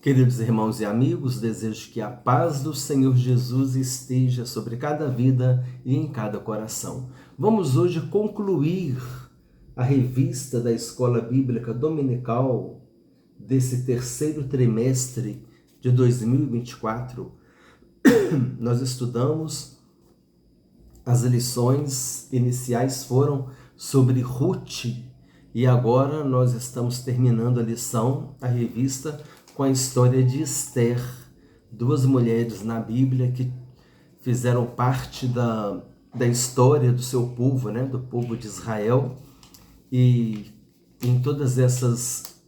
Queridos irmãos e amigos, desejo que a paz do Senhor Jesus esteja sobre cada vida e em cada coração. Vamos hoje concluir a revista da Escola Bíblica Dominical desse terceiro trimestre de 2024. Nós estudamos, as lições iniciais foram sobre Ruth e agora nós estamos terminando a revista, com a história de Esther, duas mulheres na Bíblia que fizeram parte da história do seu povo, né? Do povo de Israel. E em todas essas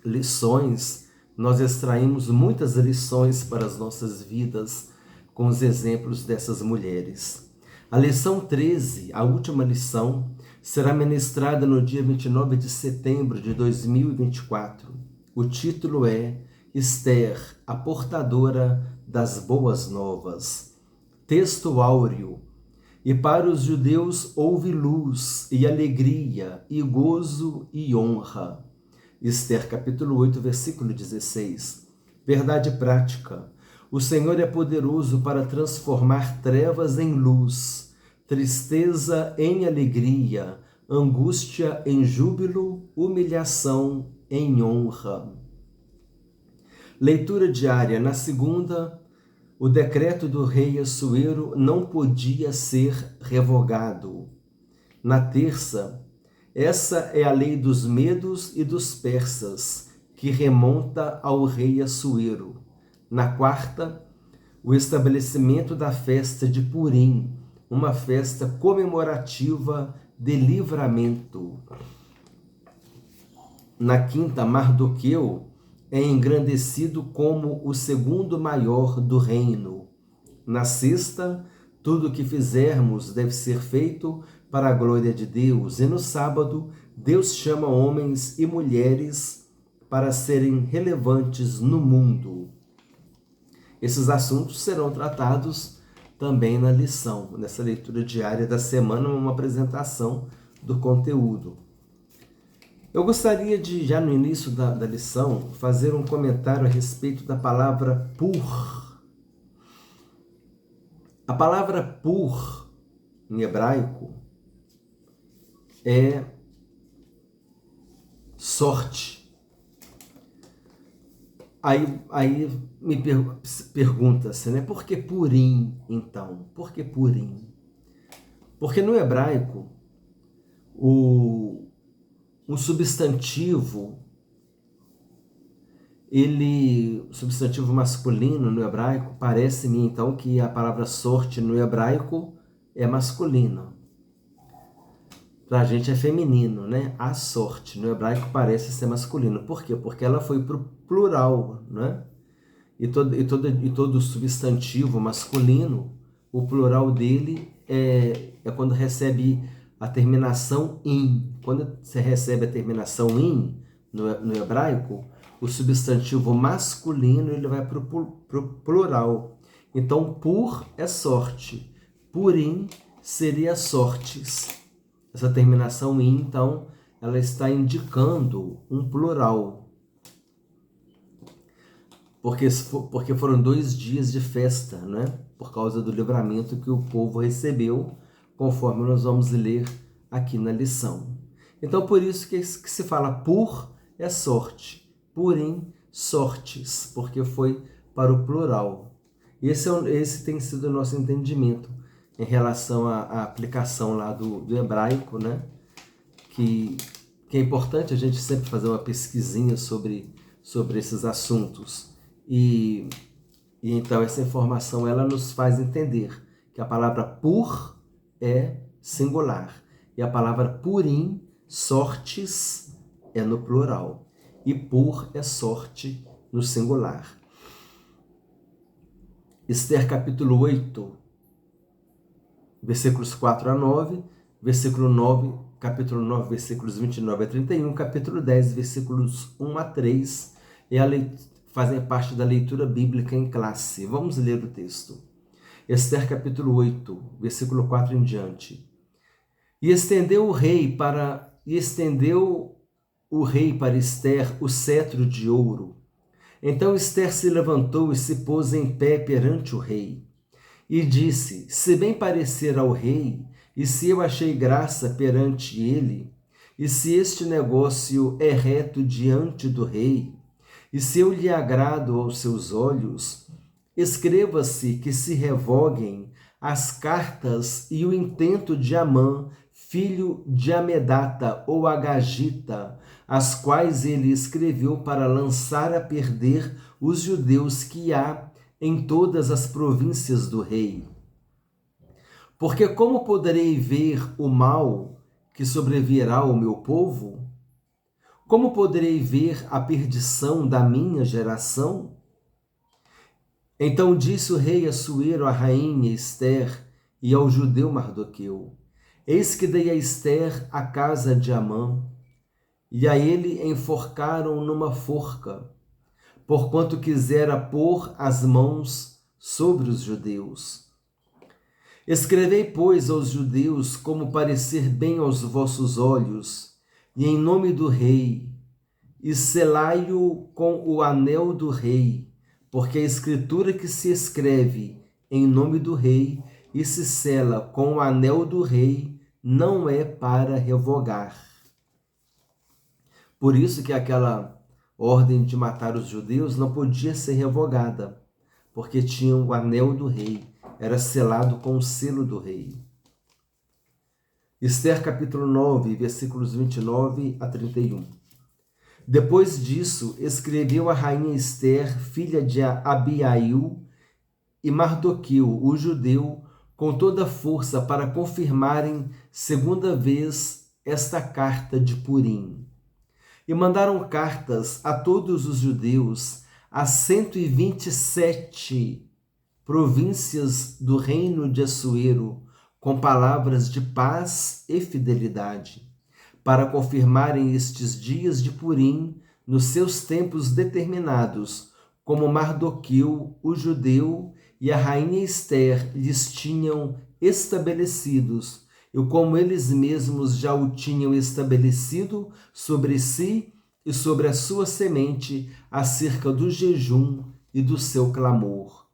lições, nós extraímos muitas lições para as nossas vidas com os exemplos dessas mulheres. A lição 13, a última lição, será ministrada no dia 29 de setembro de 2024. O título é Esther, a portadora das boas novas. Texto áureo. E para os judeus houve luz e alegria e gozo e honra. Esther capítulo 8, versículo 16. Verdade prática. O Senhor é poderoso para transformar trevas em luz, tristeza em alegria, angústia em júbilo, humilhação em honra. Leitura diária. Na segunda, o decreto do rei Assuero não podia ser revogado. Na terça, essa é a lei dos medos e dos persas, que remonta ao rei Assuero. Na quarta, o estabelecimento da festa de Purim, uma festa comemorativa de livramento. Na quinta, Mardoqueu é engrandecido como o segundo maior do reino. Na sexta, tudo o que fizermos deve ser feito para a glória de Deus. E no sábado, Deus chama homens e mulheres para serem relevantes no mundo. Esses assuntos serão tratados também na lição, nessa leitura diária da semana, uma apresentação do conteúdo. Eu gostaria de, já no início da lição, fazer um comentário a respeito da palavra pur. A palavra pur, em hebraico, é sorte. Aí me pergunta-se, né? Por que Purim, então? Por que Purim? Porque no hebraico, um substantivo, substantivo masculino no hebraico, parece-me então que a palavra sorte no hebraico é masculino. Para a gente é feminino, né? A sorte no hebraico parece ser masculino. Por quê? Porque ela foi para o plural, né? E todo substantivo masculino, o plural dele é quando recebe a terminação in. Quando você recebe a terminação in no hebraico, o substantivo masculino ele vai para o plural. Então, pur é sorte. Purim seria sortes. Essa terminação in, então, ela está indicando um plural. Porque foram 2 dias de festa, né? Por causa do livramento que o povo recebeu, conforme nós vamos ler aqui na lição. Então, por isso que se fala pur é sorte, purim, sortes, porque foi para o plural. Esse tem sido o nosso entendimento em relação à aplicação lá do hebraico, né? Que é importante a gente sempre fazer uma pesquisinha sobre esses assuntos. E então essa informação ela nos faz entender que a palavra pur é singular e a palavra purim, sortes, é no plural e pur é sorte no singular. Esther capítulo 8, versículos 4 a 9, versículo 9, capítulo 9, versículos 29 a 31, capítulo 10, versículos 1 a 3, fazem parte da leitura bíblica em classe. Vamos ler o texto. Esther capítulo 8, versículo 4 em diante. E estendeu o rei para Esther o cetro de ouro, Então Ester se levantou e se pôs em pé perante o rei. E disse: se bem parecer ao rei, e se eu achei graça perante ele, e se este negócio é reto diante do rei, e se eu lhe agrado aos seus olhos, escreva-se que se revoguem as cartas e o intento de Amã, filho de Amedata ou Agagita, as quais ele escreveu para lançar a perder os judeus que há em todas as províncias do rei. Porque como poderei ver o mal que sobrevirá ao meu povo? Como poderei ver a perdição da minha geração? Então disse o rei Assuero à rainha Ester e ao judeu Mardoqueu: eis que dei a Ester a casa de Amã, e a ele enforcaram numa forca, porquanto quisera pôr as mãos sobre os judeus. Escrevei, pois, aos judeus como parecer bem aos vossos olhos, e em nome do rei, e selai-o com o anel do rei, porque a escritura que se escreve em nome do rei e se sela com o anel do rei não é para revogar. Por isso que aquela ordem de matar os judeus não podia ser revogada, porque tinham o anel do rei, era selado com o selo do rei. Ester capítulo 9, versículos 29 a 31. Depois disso, escreveu a rainha Ester, filha de Abiail, e Mardoqueu, o judeu, com toda a força para confirmarem segunda vez esta carta de Purim. E mandaram cartas a todos os judeus, a 127 províncias do reino de Assuero, com palavras de paz e fidelidade, para confirmarem estes dias de Purim nos seus tempos determinados, como Mardoqueu, o judeu, e a rainha Ester lhes tinham estabelecidos, e como eles mesmos já o tinham estabelecido sobre si e sobre a sua semente, acerca do jejum e do seu clamor.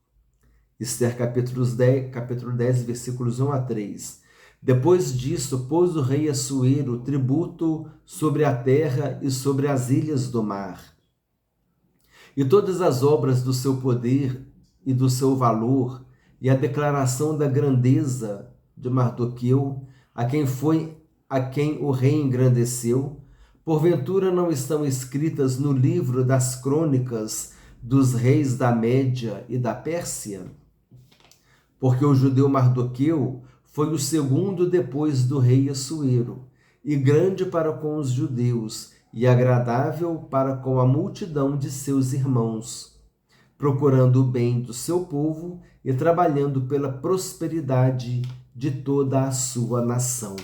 Ester capítulo 10, versículos 1 a 3. Depois disso, pôs o rei Assuero tributo sobre a terra e sobre as ilhas do mar. E todas as obras do seu poder e do seu valor, e a declaração da grandeza de Mardoqueu, a quem o rei engrandeceu, porventura não estão escritas no livro das crônicas dos reis da Média e da Pérsia? Porque o judeu Mardoqueu foi o segundo depois do rei Assuero, e grande para com os judeus, e agradável para com a multidão de seus irmãos, procurando o bem do seu povo e trabalhando pela prosperidade de toda a sua nação.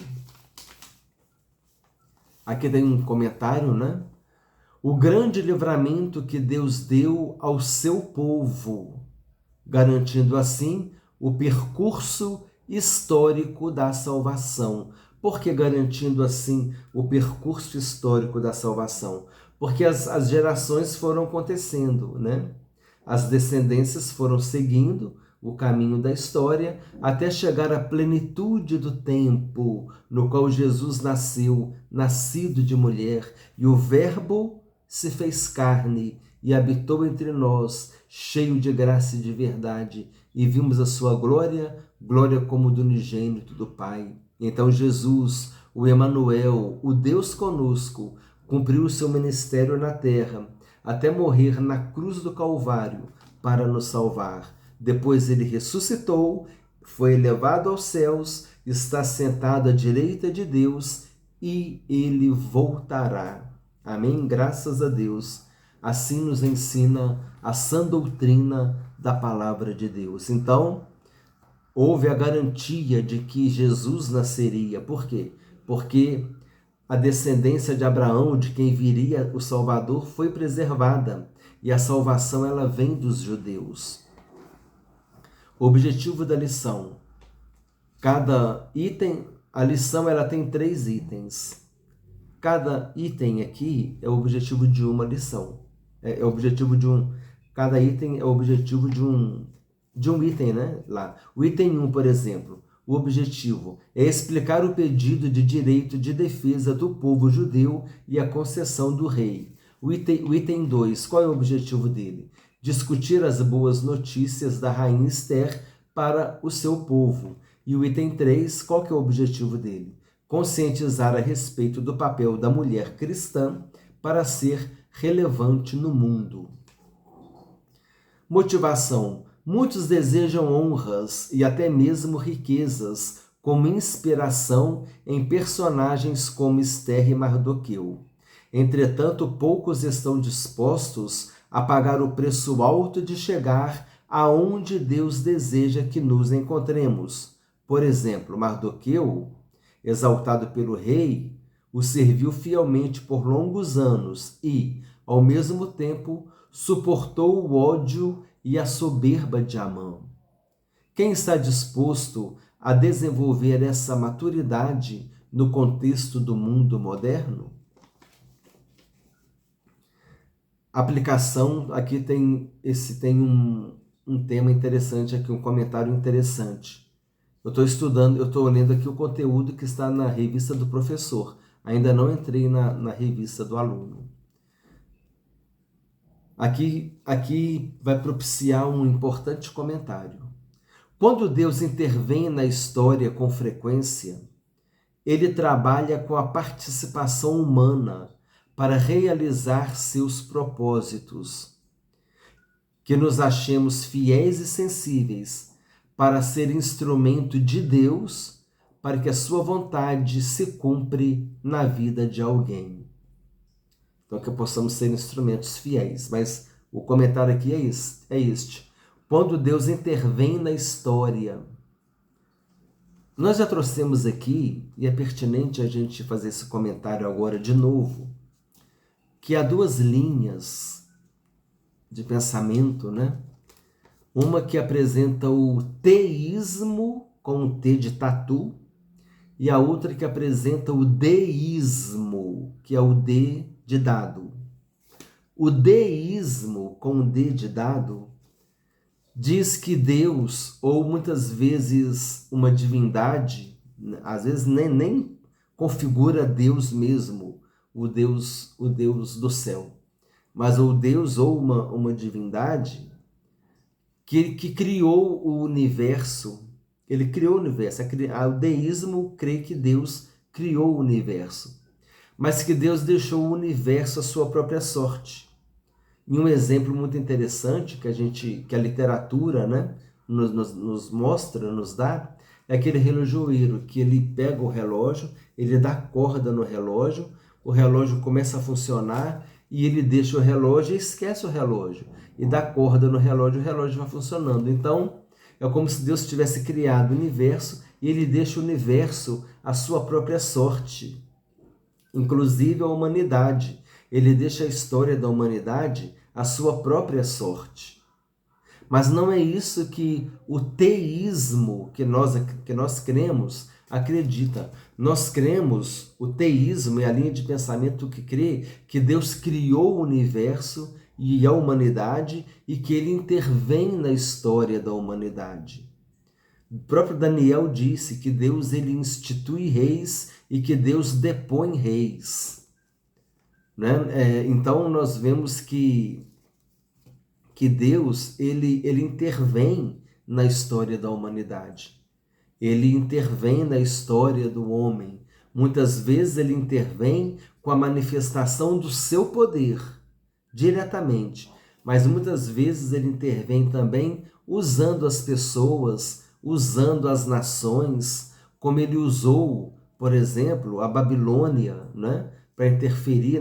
Aqui tem um comentário, né? O grande livramento que Deus deu ao seu povo, garantindo assim o percurso histórico da salvação. Por que garantindo assim o percurso histórico da salvação? Porque as gerações foram acontecendo, né? As descendências foram seguindo o caminho da história até chegar à plenitude do tempo no qual Jesus nasceu, nascido de mulher, e o Verbo se fez carne e habitou entre nós, cheio de graça e de verdade, e vimos a sua glória, glória como do unigênito do Pai. Então Jesus, o Emanuel, o Deus conosco, cumpriu o seu ministério na terra, até morrer na cruz do Calvário para nos salvar. Depois ele ressuscitou, foi elevado aos céus, está sentado à direita de Deus e ele voltará. Amém? Graças a Deus. Assim nos ensina a sã doutrina da palavra de Deus. Então, houve a garantia de que Jesus nasceria. Por quê? Porque a descendência de Abraão, de quem viria o Salvador, foi preservada. E a salvação, ela vem dos judeus. O objetivo da lição. Cada item, a lição ela tem 3 itens. Cada item aqui é o objetivo de uma lição. É o objetivo de um... Cada item é o objetivo de um item, né? Lá. O item 1, por exemplo, o objetivo é explicar o pedido de direito de defesa do povo judeu e a concessão do rei. O item 2, qual é o objetivo dele? Discutir as boas notícias da rainha Esther para o seu povo. E o item 3, qual que é o objetivo dele? Conscientizar a respeito do papel da mulher cristã para ser relevante no mundo. Motivação. Muitos desejam honras e até mesmo riquezas como inspiração em personagens como Esther e Mardoqueu. Entretanto, poucos estão dispostos a pagar o preço alto de chegar aonde Deus deseja que nos encontremos. Por exemplo, Mardoqueu, exaltado pelo rei, o serviu fielmente por longos anos e, ao mesmo tempo, suportou o ódio e a soberba de Amã. Quem está disposto a desenvolver essa maturidade no contexto do mundo moderno? Aplicação, aqui tem um tema interessante, aqui um comentário interessante. Eu estou lendo aqui o conteúdo que está na revista do professor. Ainda não entrei na revista do aluno. Aqui vai propiciar um importante comentário. Quando Deus intervém na história com frequência, ele trabalha com a participação humana para realizar seus propósitos. Que nos achemos fiéis e sensíveis para ser instrumento de Deus, para que a sua vontade se cumpre na vida de alguém. Então, que possamos ser instrumentos fiéis. Mas o comentário aqui é este. Quando Deus intervém na história. Nós já trouxemos aqui, e é pertinente a gente fazer esse comentário agora de novo, que há duas linhas de pensamento, né? Uma que apresenta o teísmo, com o T de tatu, e a outra que apresenta o deísmo, que é o D de dado. O deísmo, com o D de dado, diz que Deus, ou muitas vezes uma divindade, às vezes nem configura Deus mesmo, o Deus do céu, mas o Deus ou uma divindade que criou o universo. Ele criou o universo. O deísmo crê que Deus criou o universo, mas que Deus deixou o universo à sua própria sorte. E um exemplo muito interessante que a literatura, né, nos mostra, nos dá, é aquele relojoeiro, que ele pega o relógio, ele dá corda no relógio, o relógio começa a funcionar e ele deixa o relógio e esquece o relógio. E dá corda no relógio, o relógio vai funcionando. Então, é como se Deus tivesse criado o universo e ele deixa o universo à sua própria sorte, inclusive a humanidade. Ele deixa a história da humanidade à sua própria sorte. Mas não é isso que o teísmo que nós cremos acredita. Nós cremos, o teísmo é a linha de pensamento que crê que Deus criou o universo e a humanidade e que ele intervém na história da humanidade. O próprio Daniel disse que Deus ele institui reis e que Deus depõe reis. Né? Então nós vemos que Deus ele intervém na história da humanidade. Ele intervém na história do homem. Muitas vezes ele intervém com a manifestação do seu poder, diretamente. Mas muitas vezes ele intervém também usando as pessoas, usando as nações, como ele usou, por exemplo, a Babilônia, né, para interferir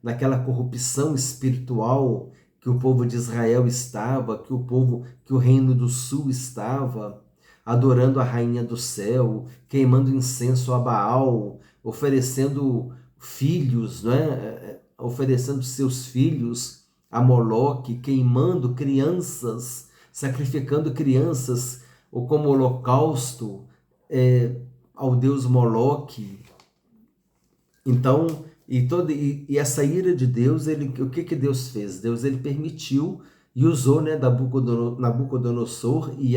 naquela corrupção espiritual que o povo de Israel estava, que o reino do sul estava, adorando a rainha do céu, queimando incenso a Baal, oferecendo filhos, né? Oferecendo seus filhos a Moloque, queimando crianças, sacrificando crianças ou como holocausto ao deus Moloque. Então, E essa ira de Deus, o que Deus fez? Deus ele permitiu e usou, né, Nabucodonosor e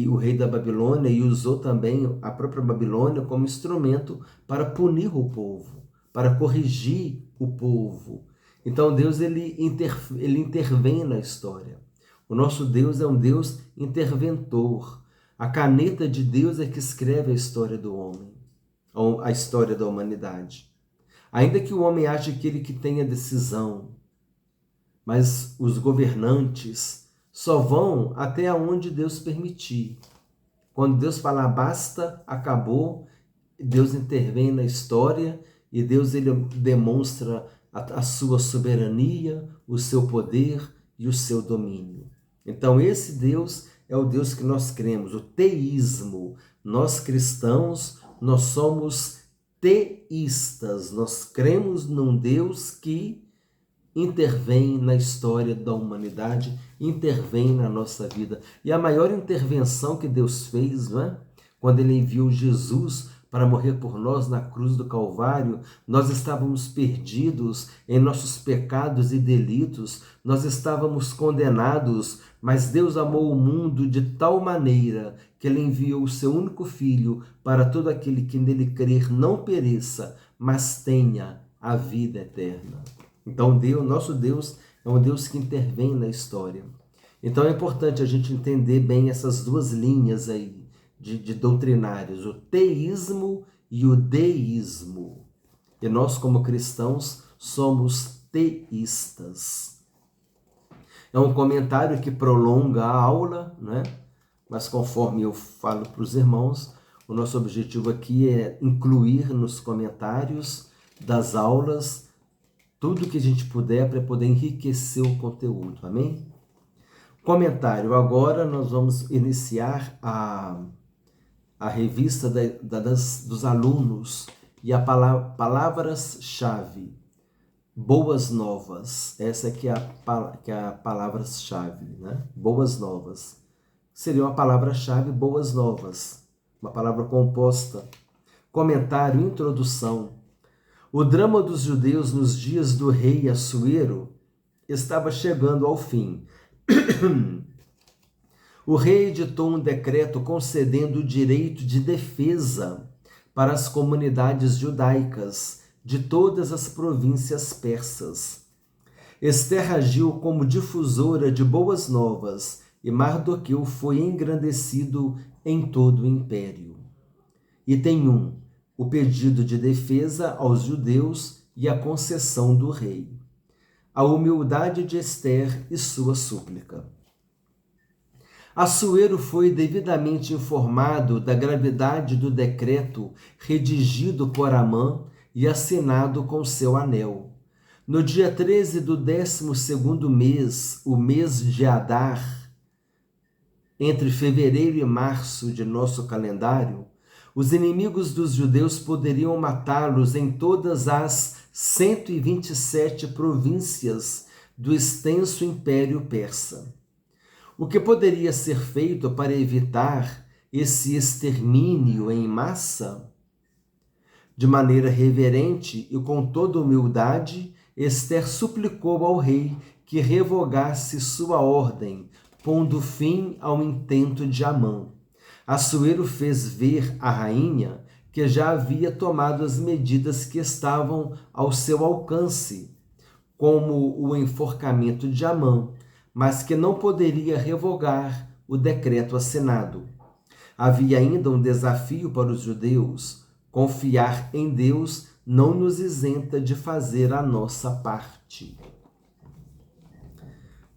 o rei da Babilônia, e usou também a própria Babilônia como instrumento para punir o povo, para corrigir o povo. Então Deus ele intervém na história. O nosso Deus é um Deus interventor. A caneta de Deus é que escreve a história do homem, a história da humanidade. Ainda que o homem ache que ele que tem a decisão, mas os governantes só vão até onde Deus permitir. Quando Deus falar basta, acabou, Deus intervém na história e Deus ele demonstra a sua soberania, o seu poder e o seu domínio. Então esse Deus é o Deus que nós cremos, o teísmo. Nós cristãos, nós somos teístas, nós cremos num Deus que intervém na história da humanidade, intervém na nossa vida. E a maior intervenção que Deus fez, não é? Quando ele enviou Jesus para morrer por nós na cruz do Calvário, nós estávamos perdidos em nossos pecados e delitos, nós estávamos condenados, mas Deus amou o mundo de tal maneira que ele enviou o seu único Filho para todo aquele que nele crer não pereça, mas tenha a vida eterna. Então nosso Deus é um Deus que intervém na história. Então é importante a gente entender bem essas duas linhas aí de doutrinários, o teísmo e o deísmo. E nós, como cristãos, somos teístas. É um comentário que prolonga a aula, né? Mas conforme eu falo para os irmãos, o nosso objetivo aqui é incluir nos comentários das aulas tudo que a gente puder para poder enriquecer o conteúdo, amém? Comentário. Agora nós vamos iniciar a revista dos alunos e a palavras-chave. Boas novas. Essa aqui é a palavra-chave, né? Boas novas. Seria uma palavra-chave, boas novas. Uma palavra composta. Comentário, introdução. O drama dos judeus nos dias do rei Assuero estava chegando ao fim. O rei editou um decreto concedendo o direito de defesa para as comunidades judaicas de todas as províncias persas. Esther agiu como difusora de boas novas e Mardoqueu foi engrandecido em todo o império. Item 1. O pedido de defesa aos judeus e a concessão do rei. A humildade de Esther e sua súplica. Assuero foi devidamente informado da gravidade do decreto redigido por Amã e assinado com seu anel. No dia 13 do 12º mês, o mês de Adar, entre fevereiro e março de nosso calendário, os inimigos dos judeus poderiam matá-los em todas as 127 províncias do extenso Império Persa. O que poderia ser feito para evitar esse extermínio em massa? De maneira reverente e com toda humildade, Esther suplicou ao rei que revogasse sua ordem, pondo fim ao intento de Amã. Assuero fez ver à rainha que já havia tomado as medidas que estavam ao seu alcance, como o enforcamento de Amã, mas que não poderia revogar o decreto assinado. Havia ainda um desafio para os judeus: confiar em Deus não nos isenta de fazer a nossa parte.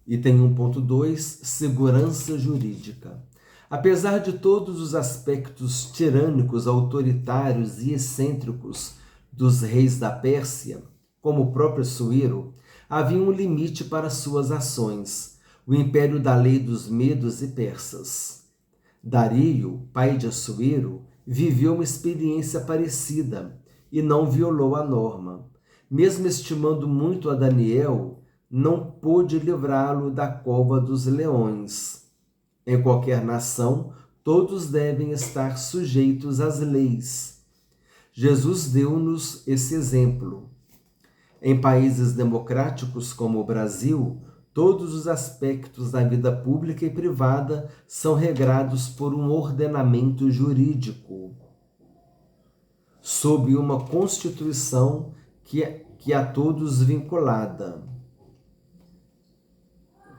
Item 1.2, segurança jurídica. Apesar de todos os aspectos tirânicos, autoritários e excêntricos dos reis da Pérsia, como o próprio Assuero, havia um limite para suas ações, o império da lei dos medos e persas. Dario, pai de Assuero, viveu uma experiência parecida e não violou a norma. Mesmo estimando muito a Daniel, não pôde livrá-lo da cova dos leões. Em qualquer nação, todos devem estar sujeitos às leis. Jesus deu-nos esse exemplo. Em países democráticos como o Brasil, todos os aspectos da vida pública e privada são regrados por um ordenamento jurídico, sob uma Constituição que a todos vinculada.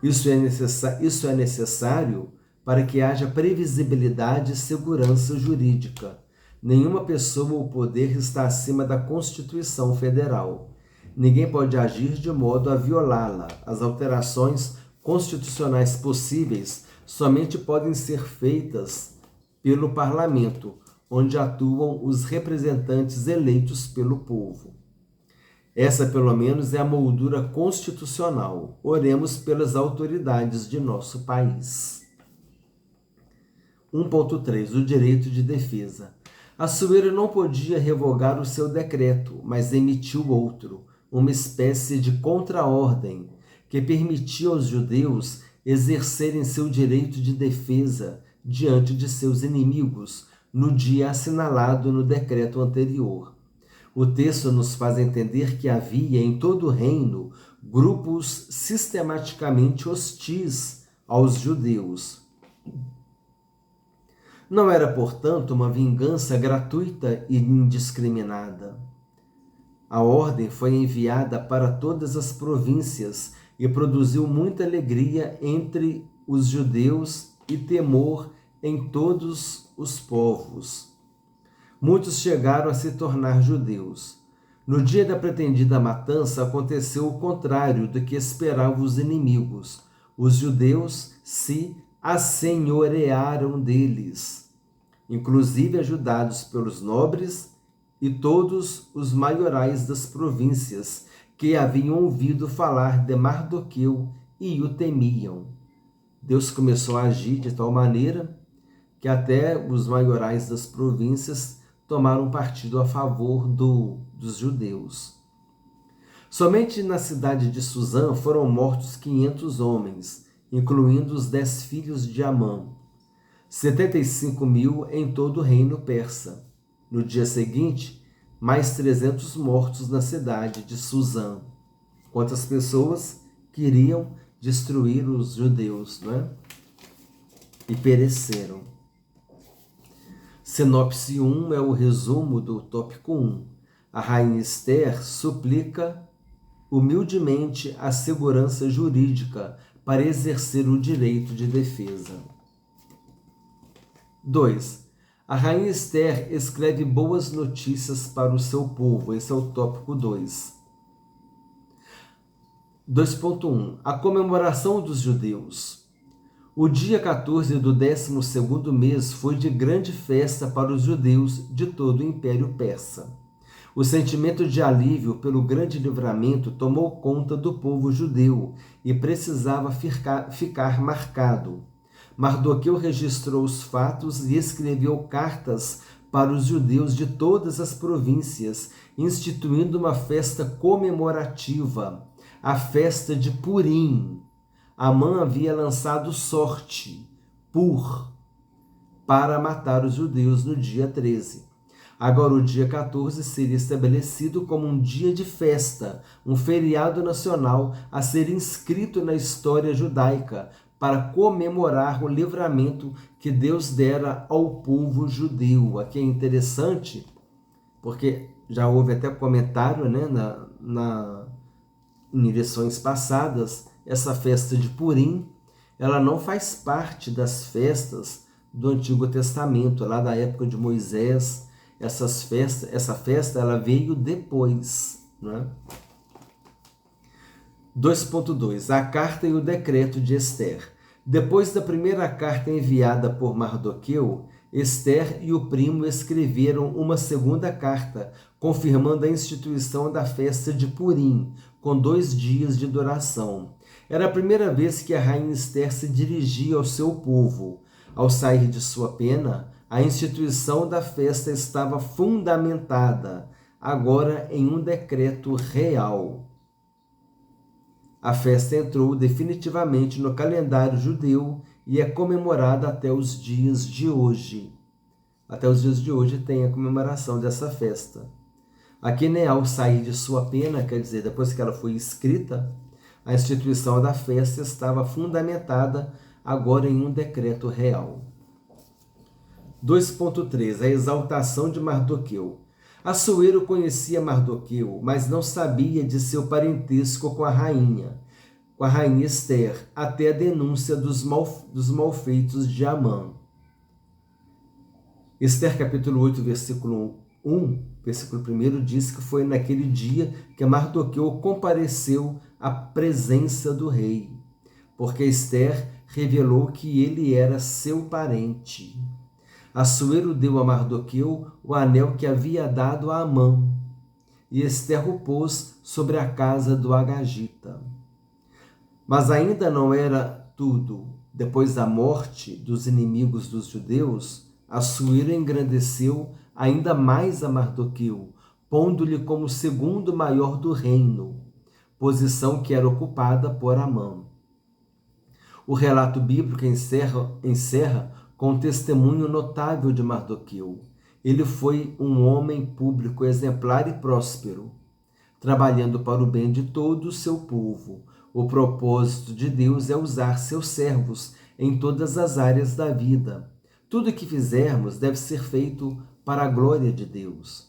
Isso é necessário para que haja previsibilidade e segurança jurídica. Nenhuma pessoa ou poder está acima da Constituição Federal. Ninguém pode agir de modo a violá-la. As alterações constitucionais possíveis somente podem ser feitas pelo Parlamento, onde atuam os representantes eleitos pelo povo. Essa, pelo menos, é a moldura constitucional. Oremos pelas autoridades de nosso país. 1.3. O direito de defesa. Açoeiro não podia revogar o seu decreto, mas emitiu outro, uma espécie de contraordem, que permitia aos judeus exercerem seu direito de defesa diante de seus inimigos, no dia assinalado no decreto anterior. O texto nos faz entender que havia em todo o reino grupos sistematicamente hostis aos judeus. Não era, portanto, uma vingança gratuita e indiscriminada. A ordem foi enviada para todas as províncias e produziu muita alegria entre os judeus e temor em todos os povos. Muitos chegaram a se tornar judeus. No dia da pretendida matança aconteceu o contrário do que esperavam os inimigos. Os judeus se assenhorearam deles, inclusive ajudados pelos nobres e todos os maiorais das províncias, que haviam ouvido falar de Mardoqueu e o temiam. Deus começou a agir de tal maneira que até os maiorais das províncias tomaram partido a favor dos judeus. Somente na cidade de Suzã foram mortos 500 homens, incluindo os 10 filhos de Amã, 75.000 em todo o reino persa. No dia seguinte, mais 300 mortos na cidade de Suzã. Quantas pessoas queriam destruir os judeus, não é? E pereceram. Sinopse 1 é o resumo do tópico 1. A rainha Esther suplica humildemente a segurança jurídica para exercer o direito de defesa. 2. A rainha Esther escreve boas notícias para o seu povo. Esse é o tópico 2. 2.1. A comemoração dos judeus. O dia 14 do 12º mês foi de grande festa para os judeus de todo o Império Persa. O sentimento de alívio pelo grande livramento tomou conta do povo judeu e precisava ficar marcado. Mardoqueu registrou os fatos e escreveu cartas para os judeus de todas as províncias, instituindo uma festa comemorativa, a festa de Purim. Amã havia lançado sorte, para matar os judeus no dia 13. Agora o dia 14 seria estabelecido como um dia de festa, um feriado nacional a ser inscrito na história judaica, para comemorar o livramento que Deus dera ao povo judeu. Aqui é interessante, porque já houve até comentário, né, em lições passadas. Essa festa de Purim, ela não faz parte das festas do Antigo Testamento, lá da época de Moisés. Essa festa ela veio depois, né? 2.2. A carta e o decreto de Esther. Depois da primeira carta enviada por Mardoqueu, Esther e o primo escreveram uma segunda carta, confirmando a instituição da festa de Purim, com 2 dias de duração. Era a primeira vez que a rainha Esther se dirigia ao seu povo. Ao sair de sua pena, a instituição da festa estava fundamentada, agora em um decreto real. A festa entrou definitivamente no calendário judeu e é comemorada até os dias de hoje. Até os dias de hoje tem a comemoração dessa festa. Aqui, né, ao sair de sua pena, quer dizer, depois que ela foi escrita, a instituição da festa estava fundamentada agora em um decreto real. 2.3. A exaltação de Mardoqueu. Assuero conhecia Mardoqueu, mas não sabia de seu parentesco com a rainha Esther, até a denúncia dos malfeitos de Amã. Esther capítulo 8, versículo 1 diz que foi naquele dia que Mardoqueu compareceu à presença do rei, porque Esther revelou que ele era seu parente. Assuero deu a Mardoqueu o anel que havia dado a Amã, e Esther o pôs sobre a casa do Agagita. Mas ainda não era tudo. Depois da morte dos inimigos dos judeus, Assuero engrandeceu ainda mais a Mardoqueu, pondo-lhe como segundo maior do reino, posição que era ocupada por Amã. O relato bíblico encerra com um testemunho notável de Mardoqueu. Ele foi um homem público exemplar e próspero, trabalhando para o bem de todo o seu povo. O propósito de Deus é usar seus servos em todas as áreas da vida. Tudo que fizermos deve ser feito para a glória de Deus.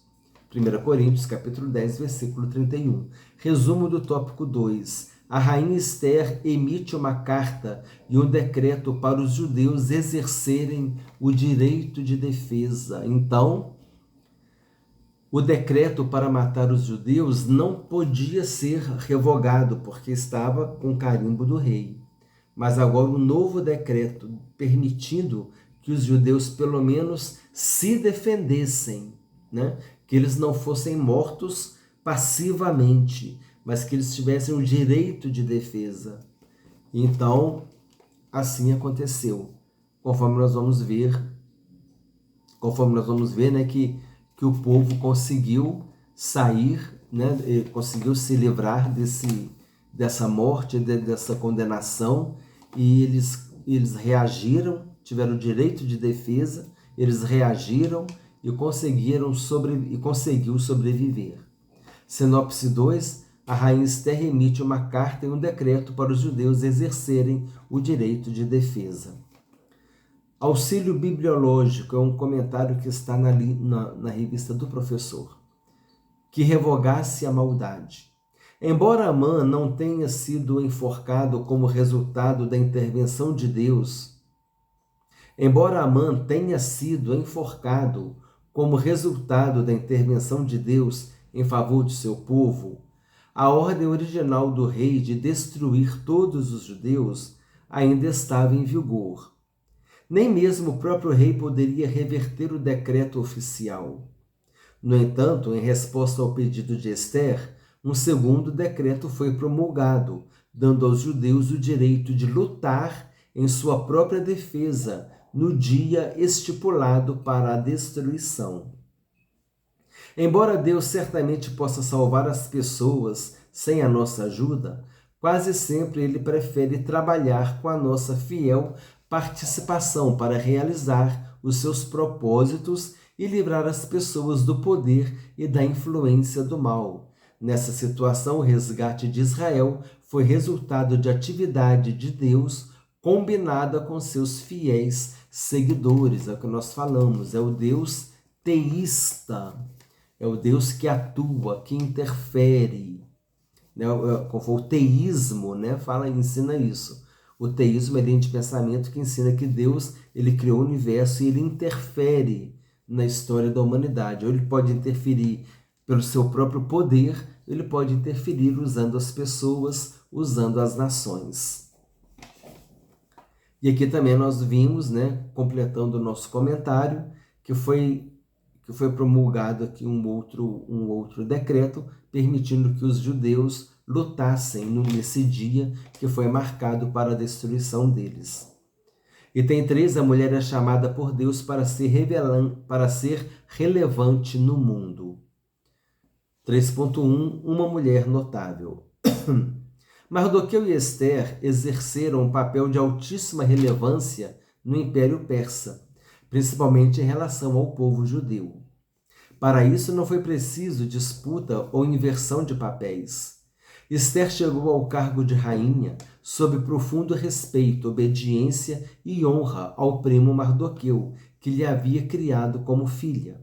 1 Coríntios, capítulo 10, versículo 31. Resumo do tópico 2. A rainha Esther emite uma carta e um decreto para os judeus exercerem o direito de defesa. Então, o decreto para matar os judeus não podia ser revogado, porque estava com carimbo do rei. Mas agora um novo decreto permitindo que os judeus pelo menos se defendessem, né? Que eles não fossem mortos passivamente, mas que eles tivessem o direito de defesa. Então, assim aconteceu, conforme nós vamos ver, né, que o povo conseguiu sair, né, conseguiu se livrar dessa morte, dessa condenação, e eles reagiram, tiveram o direito de defesa, eles reagiram e conseguiu sobreviver. Sinopse 2. A rainha Esther emite uma carta e um decreto para os judeus exercerem o direito de defesa. Auxílio bibliológico é um comentário que está na revista do professor. Que revogasse a maldade. Embora Amã não tenha sido enforcado como resultado da intervenção de Deus, em favor de seu povo, a ordem original do rei de destruir todos os judeus ainda estava em vigor. Nem mesmo o próprio rei poderia reverter o decreto oficial. No entanto, em resposta ao pedido de Esther, um segundo decreto foi promulgado, dando aos judeus o direito de lutar em sua própria defesa no dia estipulado para a destruição. Embora Deus certamente possa salvar as pessoas sem a nossa ajuda, quase sempre Ele prefere trabalhar com a nossa fiel participação para realizar os seus propósitos e livrar as pessoas do poder e da influência do mal. Nessa situação, o resgate de Israel foi resultado de atividade de Deus combinada com seus fiéis seguidores. É o que nós falamos, é o Deus teísta. É o Deus que atua, que interfere. O teísmo, né, ensina isso. O teísmo é a linha de pensamento que ensina que Deus ele criou o universo e ele interfere na história da humanidade. Ou ele pode interferir pelo seu próprio poder, ele pode interferir usando as pessoas, usando as nações. E aqui também nós vimos, né, completando o nosso comentário, que foi promulgado aqui um outro decreto permitindo que os judeus lutassem nesse dia que foi marcado para a destruição deles. Item 3. A mulher é chamada por Deus para ser relevante no mundo. 3.1. Uma mulher notável. Mardoqueu e Esther exerceram um papel de altíssima relevância no Império Persa. principalmente em relação ao povo judeu. Para isso não foi preciso disputa ou inversão de papéis. Esther chegou ao cargo de rainha sob profundo respeito, obediência e honra ao primo Mardoqueu, que lhe havia criado como filha.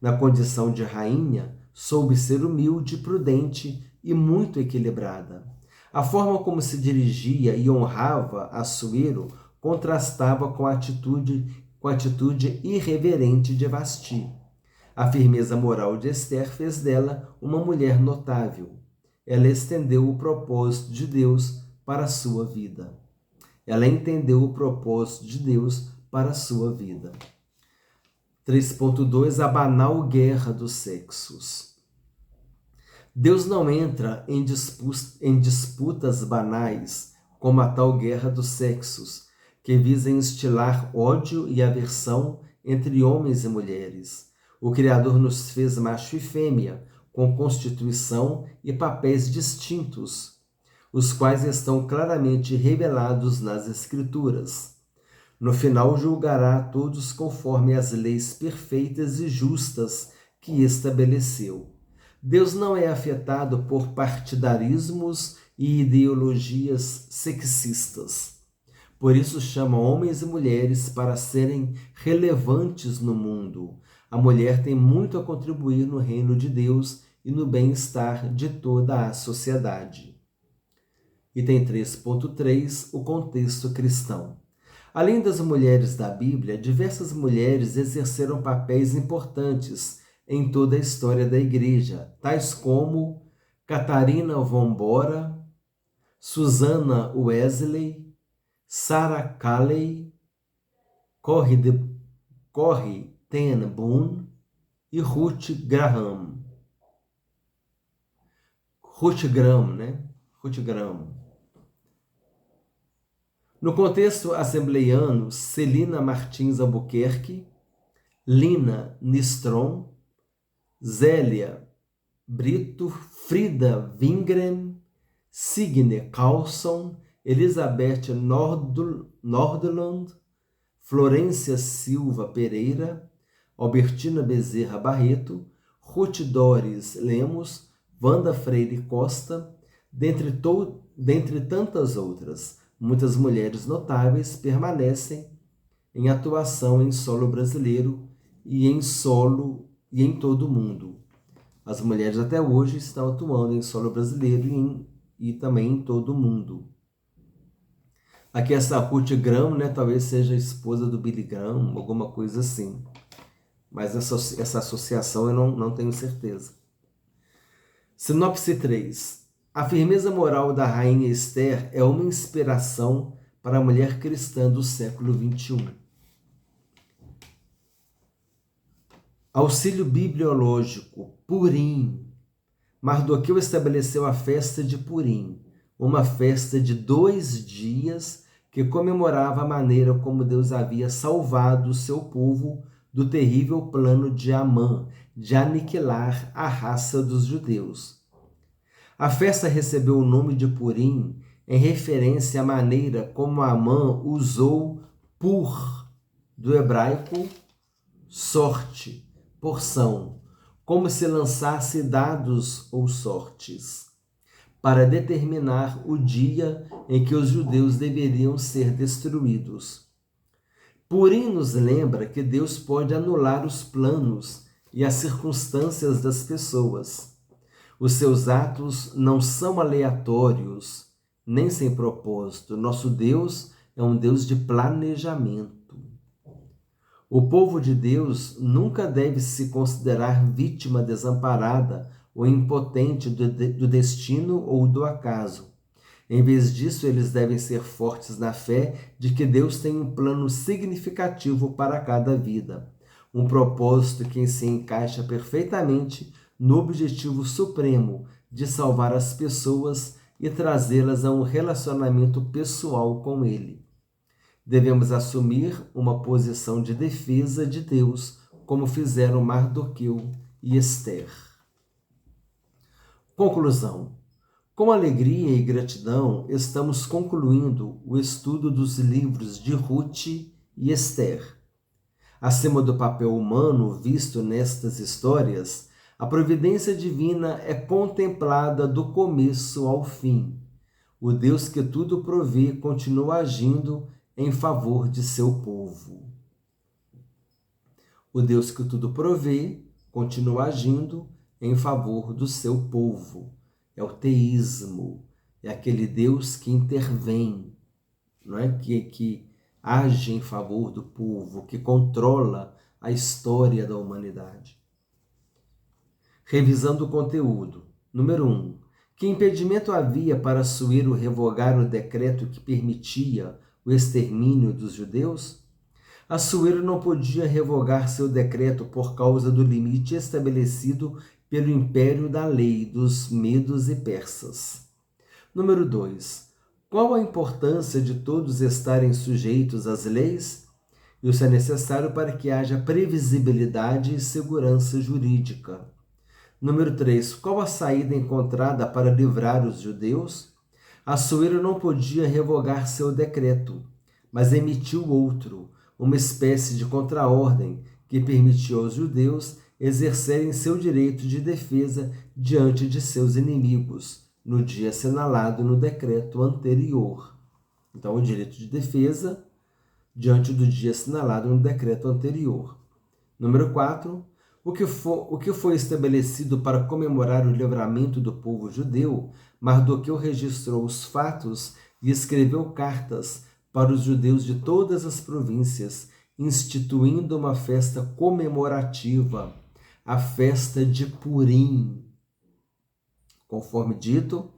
Na condição de rainha, soube ser humilde, prudente e muito equilibrada. A forma como se dirigia e honrava Assuero contrastava com a atitude irreverente de Vasti. A firmeza moral de Esther fez dela uma mulher notável. Ela estendeu o propósito de Deus para a sua vida. Ela entendeu o propósito de Deus para a sua vida. 3.2 A banal guerra dos sexos. Deus não entra em disputas banais, como a tal guerra dos sexos, que visa instilar ódio e aversão entre homens e mulheres. O Criador nos fez macho e fêmea, com constituição e papéis distintos, os quais estão claramente revelados nas Escrituras. No final, julgará a todos conforme as leis perfeitas e justas que estabeleceu. Deus não é afetado por partidarismos e ideologias sexistas. Por isso chama homens e mulheres para serem relevantes no mundo. A mulher tem muito a contribuir no reino de Deus e no bem-estar de toda a sociedade. Item 3.3 O contexto cristão. Além das mulheres da Bíblia, diversas mulheres exerceram papéis importantes em toda a história da Igreja, tais como Catarina von Bora, Susana Wesley, Sarah Calley, Corrie ten Boom e Ruth Graham. Ruth Graham. No contexto assembleiano, Celina Martins Albuquerque, Lina Nistrom, Zélia Brito, Frida Wingren, Signe Carlson, Elizabeth Nordland, Florência Silva Pereira, Albertina Bezerra Barreto, Ruth Doris Lemos, Wanda Freire Costa, dentre tantas outras. Muitas mulheres notáveis permanecem em atuação em solo brasileiro e em todo o mundo. As mulheres até hoje estão atuando em solo brasileiro e também em todo o mundo. Aqui essa Ruth Graham, talvez seja a esposa do Billy Graham, alguma coisa assim. Mas essa associação eu não tenho certeza. Sinopse 3. A firmeza moral da rainha Esther é uma inspiração para a mulher cristã do século XXI. Auxílio bibliológico, Purim. Mardoqueu estabeleceu a festa de Purim, uma festa de 2 dias que comemorava a maneira como Deus havia salvado o seu povo do terrível plano de Amã de aniquilar a raça dos judeus. A festa recebeu o nome de Purim em referência à maneira como Amã usou pur, do hebraico sorte, porção, como se lançasse dados ou sortes, para determinar o dia em que os judeus deveriam ser destruídos. Purim nos lembra que Deus pode anular os planos e as circunstâncias das pessoas. Os seus atos não são aleatórios, nem sem propósito. Nosso Deus é um Deus de planejamento. O povo de Deus nunca deve se considerar vítima desamparada ou impotente do destino ou do acaso. Em vez disso, eles devem ser fortes na fé de que Deus tem um plano significativo para cada vida, um propósito que se encaixa perfeitamente no objetivo supremo de salvar as pessoas e trazê-las a um relacionamento pessoal com Ele. Devemos assumir uma posição de defesa de Deus, como fizeram Mardoqueu e Esther. Conclusão. Com alegria e gratidão, estamos concluindo o estudo dos livros de Ruth e Esther. Acima do papel humano visto nestas histórias, a providência divina é contemplada do começo ao fim. O Deus que tudo provê continua agindo em favor de seu povo. O Deus que tudo provê continua agindo em favor do seu povo. É o teísmo, é aquele Deus que intervém, não é? que age em favor do povo, que controla a história da humanidade. Revisando o conteúdo. Número 1. Que impedimento havia para Assuero revogar o decreto que permitia o extermínio dos judeus? Assuero não podia revogar seu decreto por causa do limite estabelecido pelo império da lei dos medos e persas. Número 2. Qual a importância de todos estarem sujeitos às leis? Isso é necessário para que haja previsibilidade e segurança jurídica. Número 3. Qual a saída encontrada para livrar os judeus? Assuero não podia revogar seu decreto, mas emitiu outro, uma espécie de contraordem que permitiu aos judeus exercerem seu direito de defesa diante de seus inimigos, no dia assinalado no decreto anterior. Então, o direito de defesa diante do dia assinalado no decreto anterior. Número 4. O que foi estabelecido para comemorar o livramento do povo judeu, Mardoqueu registrou os fatos e escreveu cartas para os judeus de todas as províncias, instituindo uma festa comemorativa, a festa de Purim. Conforme dito,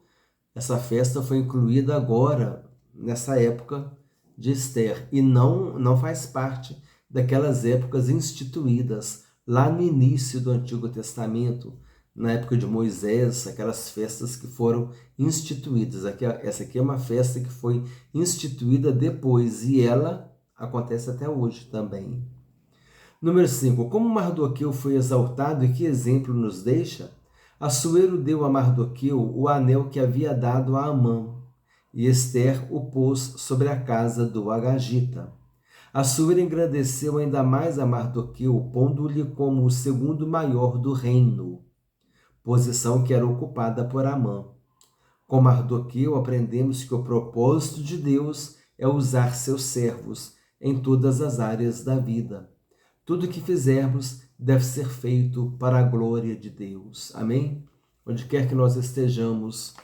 essa festa foi incluída agora, nessa época de Esther, e não faz parte daquelas épocas instituídas lá no início do Antigo Testamento, na época de Moisés, aquelas festas que foram instituídas. Essa aqui é uma festa que foi instituída depois e ela acontece até hoje também. Número 5. Como Mardoqueu foi exaltado e que exemplo nos deixa? Assuero deu a Mardoqueu o anel que havia dado a Amã, e Esther o pôs sobre a casa do Agagita. Assuero engrandeceu ainda mais a Mardoqueu, pondo-lhe como o segundo maior do reino, posição que era ocupada por Amã. Com Mardoqueu aprendemos que o propósito de Deus é usar seus servos em todas as áreas da vida. Tudo o que fizermos deve ser feito para a glória de Deus. Amém? Onde quer que nós estejamos,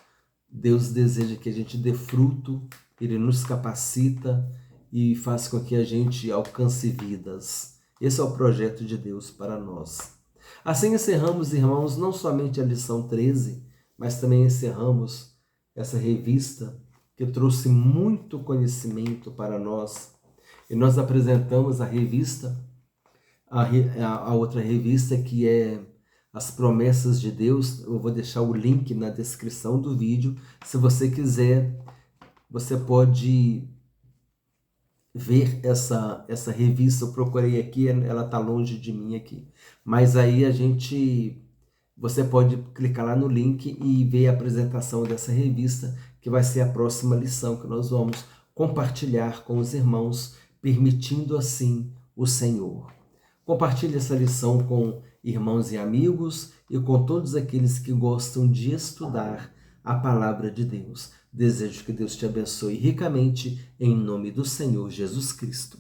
Deus deseja que a gente dê fruto, Ele nos capacita e faz com que a gente alcance vidas. Esse é o projeto de Deus para nós. Assim encerramos, irmãos, não somente a lição 13, mas também encerramos essa revista que trouxe muito conhecimento para nós. E nós apresentamos a revista, a outra revista que é As Promessas de Deus. Eu vou deixar o link na descrição do vídeo. Se você quiser, você pode ver essa revista. Eu procurei aqui, ela está longe de mim aqui. Mas aí você pode clicar lá no link e ver a apresentação dessa revista, que vai ser a próxima lição que nós vamos compartilhar com os irmãos, permitindo assim o Senhor. Compartilhe essa lição com irmãos e amigos e com todos aqueles que gostam de estudar a palavra de Deus. Desejo que Deus te abençoe ricamente, em nome do Senhor Jesus Cristo.